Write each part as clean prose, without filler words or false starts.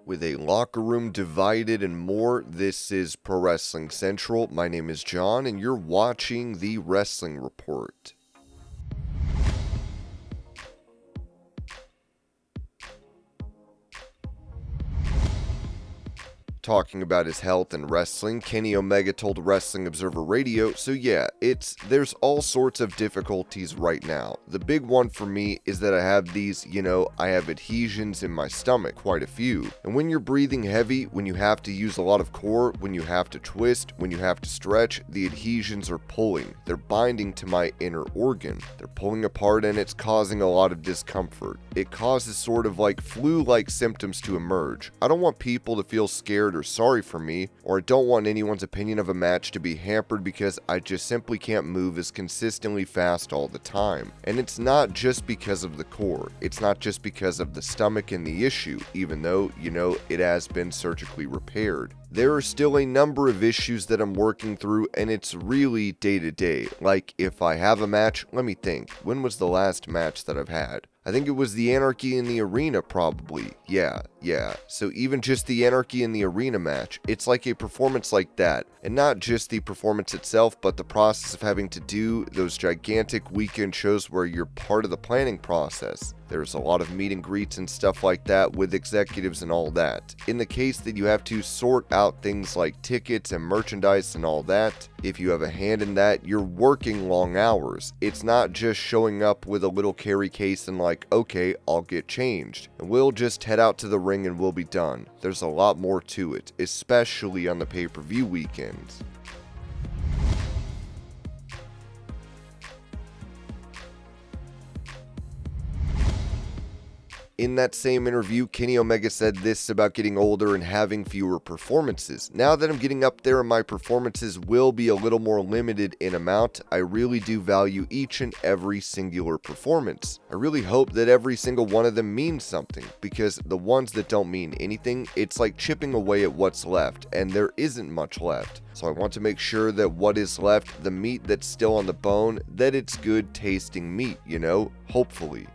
with a locker room divided and more. This is Pro Wrestling Central. My name is John, and you're watching the Wrestling Report. Talking about his health and wrestling, Kenny Omega told Wrestling Observer Radio, so yeah, there's all sorts of difficulties right now. The big one for me is that I have these, I have adhesions in my stomach, quite a few. And when you're breathing heavy, when you have to use a lot of core, when you have to twist, when you have to stretch, the adhesions are pulling. They're binding to my inner organ. They're pulling apart and it's causing a lot of discomfort. It causes sort of like flu-like symptoms to emerge. I don't want people to feel scared or sorry for me, or I don't want anyone's opinion of a match to be hampered because I just simply can't move as consistently fast all the time. And it's not just because of the core, it's not just because of the stomach and the issue, even though, it has been surgically repaired. There are still a number of issues that I'm working through, and it's really day to day. Like, if I have a match, let me think, when was the last match that I've had? I think it was the Anarchy in the Arena, probably. Yeah. So even just the Anarchy in the Arena match, it's like a performance like that. And not just the performance itself, but the process of having to do those gigantic weekend shows where you're part of the planning process. There's a lot of meet and greets and stuff like that with executives and all that. In the case that you have to sort out things like tickets and merchandise and all that, if you have a hand in that, you're working long hours. It's not just showing up with a little carry case and like, okay, I'll get changed. And we'll just head out to the ring and we'll be done. There's a lot more to it, especially on the pay-per-view weekends. In that same interview, Kenny Omega said this about getting older and having fewer performances. Now that I'm getting up there and my performances will be a little more limited in amount, I really do value each and every singular performance. I really hope that every single one of them means something, because the ones that don't mean anything, it's like chipping away at what's left, and there isn't much left. So I want to make sure that what is left, the meat that's still on the bone, that it's good tasting meat, hopefully.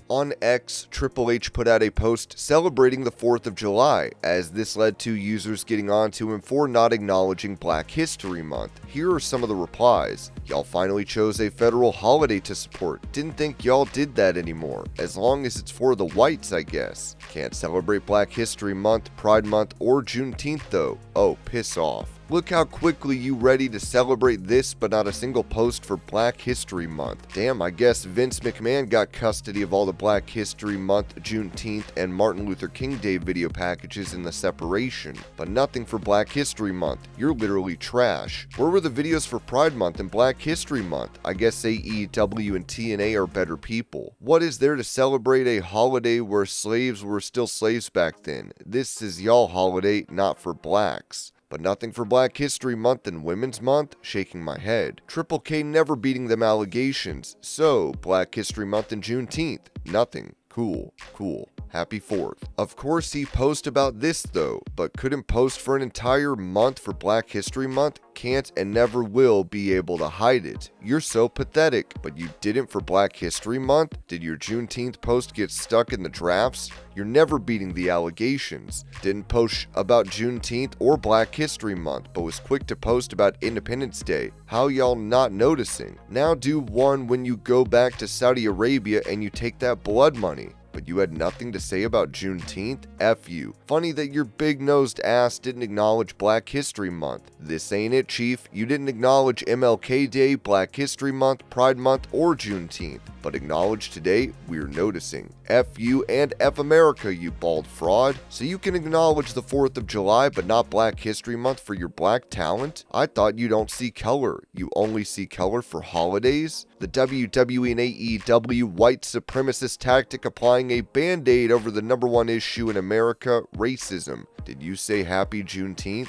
On X, Triple H put out a post celebrating the 4th of July, as this led to users getting on to him for not acknowledging Black History Month. Here are some of the replies. Y'all finally chose a federal holiday to support. Didn't think y'all did that anymore. As long as it's for the whites, I guess. Can't celebrate Black History Month, Pride Month, or Juneteenth though. Oh, piss off. Look how quickly you ready to celebrate this, but not a single post for Black History Month. Damn, I guess Vince McMahon got custody of all the Black History Month, Juneteenth, and Martin Luther King Day video packages in the separation, but nothing for Black History Month. You're literally trash. Where were the videos for Pride Month and Black History Month? I guess AEW and TNA are better people. What is there to celebrate a holiday where slaves were still slaves back then? This is y'all holiday, not for blacks. But nothing for Black History Month and Women's Month? Shaking my head. Triple K never beating them allegations. So, Black History Month and Juneteenth? Nothing. Cool. Happy 4th. Of course he post about this though, but couldn't post for an entire month for Black History Month? Can't and never will be able to hide it. You're so pathetic, but you didn't for Black History Month? Did your Juneteenth post get stuck in the drafts? You're never beating the allegations. Didn't post about Juneteenth or Black History Month, but was quick to post about Independence Day. How y'all not noticing? Now do one when you go back to Saudi Arabia and you take that blood money. But you had nothing to say about Juneteenth? F you. Funny that your big-nosed ass didn't acknowledge Black History Month. This ain't it, Chief. You didn't acknowledge MLK Day, Black History Month, Pride Month, or Juneteenth. But acknowledge today, we're noticing. F you and F America, you bald fraud. So you can acknowledge the 4th of July, but not Black History Month for your black talent? I thought you don't see color. You only see color for holidays? The WWE and AEW white supremacist tactic applying a band-aid over the #1 issue in America, racism. Did you say happy Juneteenth?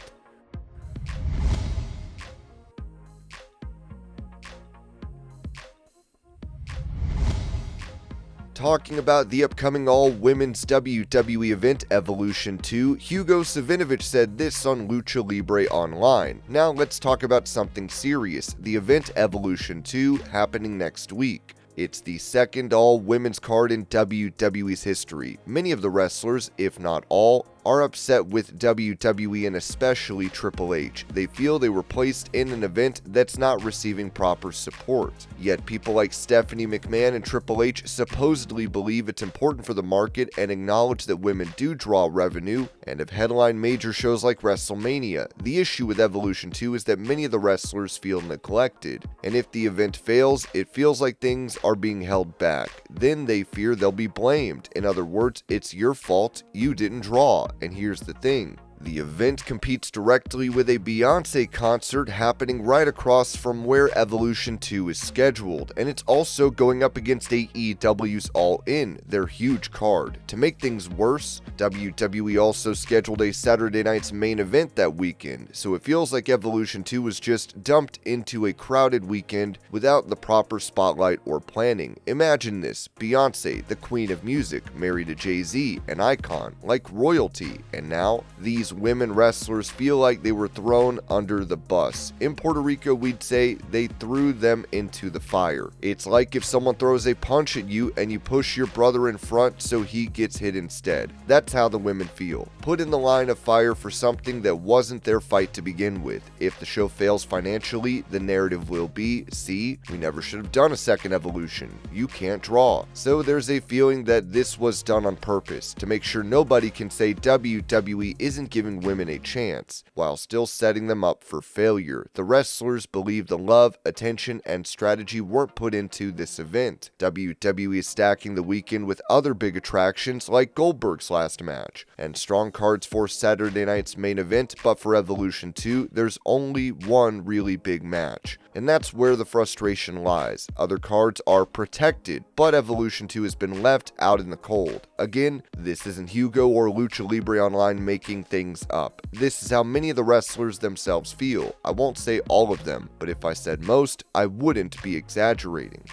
Talking about the upcoming all-women's WWE event Evolution 2, Hugo Savinovich said this on Lucha Libre Online. Now let's talk about something serious, the event Evolution 2 happening next week. It's the second all-women's card in WWE's history. Many of the wrestlers, if not all, are upset with WWE and especially Triple H. They feel they were placed in an event that's not receiving proper support. Yet people like Stephanie McMahon and Triple H supposedly believe it's important for the market and acknowledge that women do draw revenue and have headlined major shows like WrestleMania. The issue with Evolution 2 is that many of the wrestlers feel neglected, and if the event fails, it feels like things are being held back. Then they fear they'll be blamed. In other words, it's your fault, you didn't draw. And here's the thing. The event competes directly with a Beyonce concert happening right across from where Evolution 2 is scheduled, and it's also going up against AEW's ALLIN, their huge card. To make things worse, WWE also scheduled a Saturday night's main event that weekend, so it feels like Evolution 2 was just dumped into a crowded weekend without the proper spotlight or planning. Imagine this, Beyonce, the queen of music, married to Jay-Z, an icon, like royalty, and now these women wrestlers feel like they were thrown under the bus. In Puerto Rico, we'd say they threw them into the fire. It's like if someone throws a punch at you and you push your brother in front so he gets hit instead. That's how the women feel. Put in the line of fire for something that wasn't their fight to begin with. If the show fails financially, the narrative will be, see, we never should have done a second Evolution. You can't draw. So there's a feeling that this was done on purpose, to make sure nobody can say WWE isn't giving women a chance, while still setting them up for failure. The wrestlers believe the love, attention, and strategy weren't put into this event. WWE is stacking the weekend with other big attractions like Goldberg's last match, and strong cards for Saturday night's main event, but for Evolution 2, there's only one really big match. And that's where the frustration lies. Other cards are protected, but Evolution 2 has been left out in the cold. Again, this isn't Hugo or Lucha Libre Online making things up. This is how many of the wrestlers themselves feel. I won't say all of them, but if I said most, I wouldn't be exaggerating.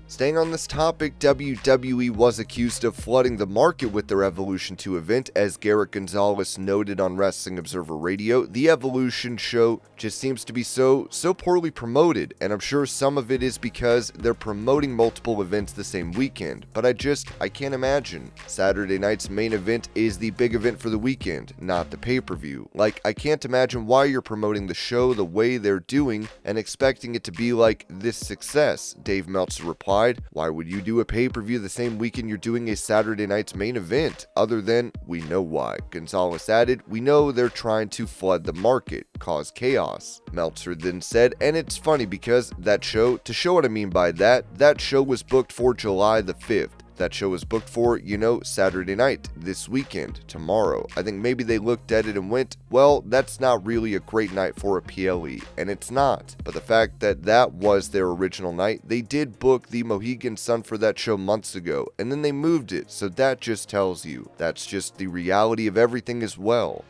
Staying on this topic, WWE was accused of flooding the market with their Evolution 2 event. As Garrett Gonzalez noted on Wrestling Observer Radio, the Evolution show just seems to be so poorly promoted, and I'm sure some of it is because they're promoting multiple events the same weekend, but I can't imagine. Saturday night's main event is the big event for the weekend, not the pay-per-view. Like, I can't imagine why you're promoting the show the way they're doing and expecting it to be like this success. Dave Meltzer replied, "Why would you do a pay-per-view the same weekend you're doing a Saturday night's main event? Other than, we know why." Gonzalez added, "We know they're trying to flood the market, cause chaos." Meltzer then said, and it's funny because that show, to show what I mean by that show was booked for July the 5th. That show was booked for, Saturday night, this weekend, tomorrow. I think maybe they looked at it and went, well, that's not really a great night for a PLE, and it's not. But the fact that that was their original night, they did book the Mohegan Sun for that show months ago, and then they moved it, so that just tells you, that's just the reality of everything as well.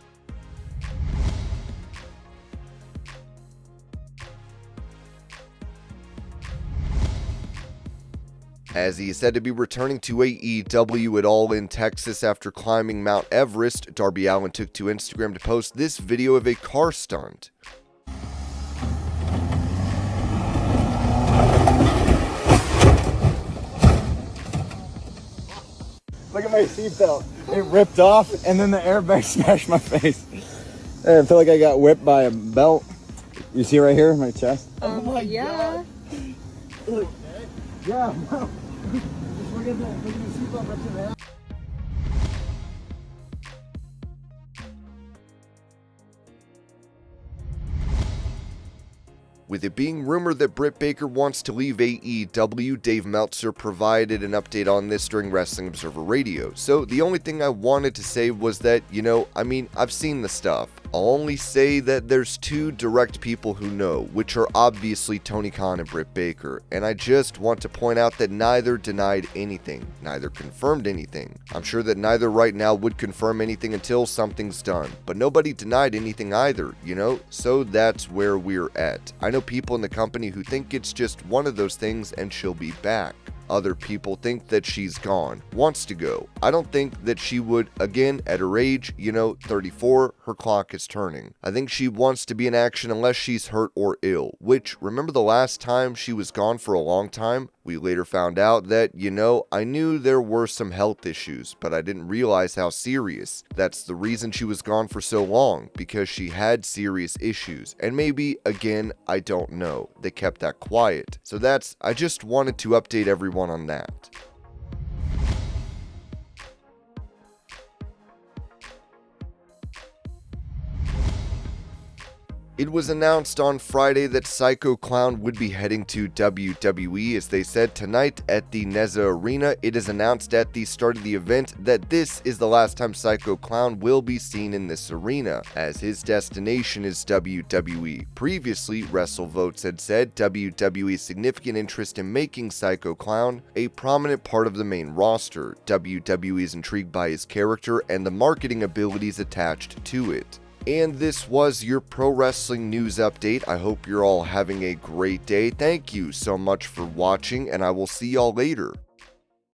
As he is said to be returning to AEW at ALLIN, Texas after climbing Mount Everest, Darby Allin took to Instagram to post this video of a car stunt. Look at my seatbelt. It ripped off and then the airbag smashed my face. I feel like I got whipped by a belt. You see right here, my chest? Oh my God. Look. Yeah, no. Look at the seatbelt ripped in half. With it being rumored that Britt Baker wants to leave AEW, Dave Meltzer provided an update on this during Wrestling Observer Radio. So the only thing I wanted to say was that, I've seen the stuff. I'll only say that there's two direct people who know, which are obviously Tony Khan and Britt Baker, and I just want to point out that neither denied anything, neither confirmed anything. I'm sure that neither right now would confirm anything until something's done, but nobody denied anything either, you know? So that's where we're at. I know people in the company who think it's just one of those things and she'll be back. Other people think that she's gone, wants to go. I don't think that she would, again, at her age, 34, her clock is turning. I think she wants to be in action unless she's hurt or ill, which, remember the last time she was gone for a long time? We later found out that, I knew there were some health issues, but I didn't realize how serious. That's the reason she was gone for so long, because she had serious issues. And maybe, again, I don't know. They kept that quiet. So I just wanted to update everyone on that. It was announced on Friday that Psycho Clown would be heading to WWE, as they said tonight at the Neza Arena. It is announced at the start of the event that this is the last time Psycho Clown will be seen in this arena, as his destination is WWE. Previously, WrestleVotes had said WWE's significant interest in making Psycho Clown a prominent part of the main roster. WWE is intrigued by his character and the marketing abilities attached to it. And this was your pro wrestling news update. I hope you're all having a great day. Thank you so much for watching, and I will see y'all later.